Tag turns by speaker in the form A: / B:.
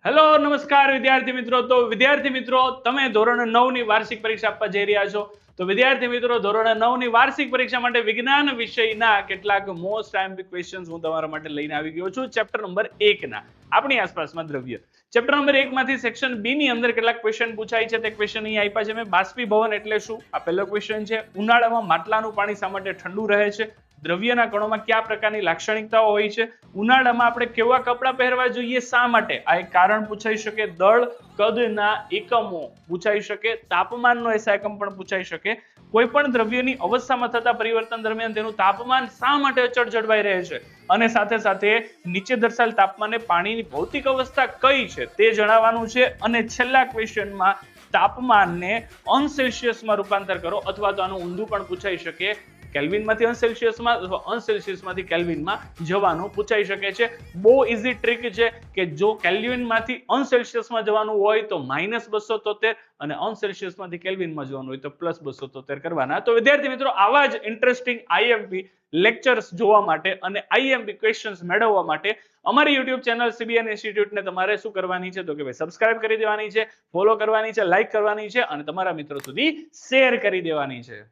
A: Hello નમસ્કાર વિદ્યાર્થી મિત્રો. તો વિદ્યાર્થી મિત્રો, તમે ધોરણ 9 ની વાર્ષિક પરીક્ષા આપવા જઈ રહ્યા છો. તો વિદ્યાર્થી મિત્રો, ધોરણ 9 ની વાર્ષિક પરીક્ષા માટે વિજ્ઞાન વિષયના કેટલાક મોસ્ટ આઈએમપી ક્વેશ્ચન્સ હું તમારા માટે લઈને આવી ગયો છું. ચેપ્ટર નંબર 1 ના આપણી આસપાસમાં દ્રવ્ય. ચેપ્ટર નંબર 1 માંથી સેક્શન બી ની અંદર કેટલાક ક્વેશ્ચન પૂછાય છે. તે ક્વેશ્ચન અહીં આપ્યા છે. મેં બાષ્પીભવન એટલે શું, આ પહેલો ક્વેશ્ચન છે. ઉનાળામાં માટલાનું પાણી શા માટે ઠંડુ રહે છે? દ્રવ્યના કણોમાં કયા પ્રકારની લાક્ષણિકતાઓ હોય છે? ઉનાળામાં આપણે કેવા કપડાં પહેરવા જોઈએ, શા માટે? આ એક કારણ પૂછાઈ શકે. દળ કદના એકમો પૂછાઈ શકે. તાપમાનનો એસા એકમ પણ પૂછાઈ શકે. કોઈ પણ દ્રવ્યની અવસ્થામાં થતા પરિવર્તન દરમિયાન તેનું તાપમાન શા માટે અચળ જળવાઈ રહે છે? અને સાથે સાથે નીચે દર્શાવેલ તાપમાને પાણીની ભૌતિક અવસ્થા કઈ છે તે જણાવવાનું છે. અને છેલ્લા ક્વેશ્ચનમાં તાપમાનને અંશ સેલ્સિયસમાં રૂપાંતર કરો, અથવા તો આનું ઊંધું પણ પૂછાઈ શકે. કેલ્વિનમાંથી અંશ સેલ્સિયસમાં અથવા અંશ સેલ્સિયસમાંથી કેલ્વિનમાં જવાનું પૂછાઈ શકે છે. બહુ ઇઝી ટ્રીક છે કે જો કેલ્વિનમાંથી અંશ સેલ્સિયસમાં જવાનું હોય તો -273 અને અંશ સેલ્સિયસમાંથી કેલ્વિનમાં જવાનું હોય તો +273 કરવાના. તો વિદ્યાર્થી મિત્રો, આવા જ ઇન્ટરેસ્ટિંગ આઈએમપી લેક્ચર્સ જોવા માટે અને આઈએમપી ક્વેશ્ચન્સ મેળવવા માટે અમારી યુટ્યુબ ચેનલ સીબીએન ઇન્સ્ટિટ્યૂટને તમારે શું કરવાની છે? તો કે ભાઈ સબસ્ક્રાઇબ કરી દેવાની છે, ફોલો કરવાની છે, લાઈક કરવાની છે અને તમારા મિત્રો સુધી શેર કરી દેવાની છે.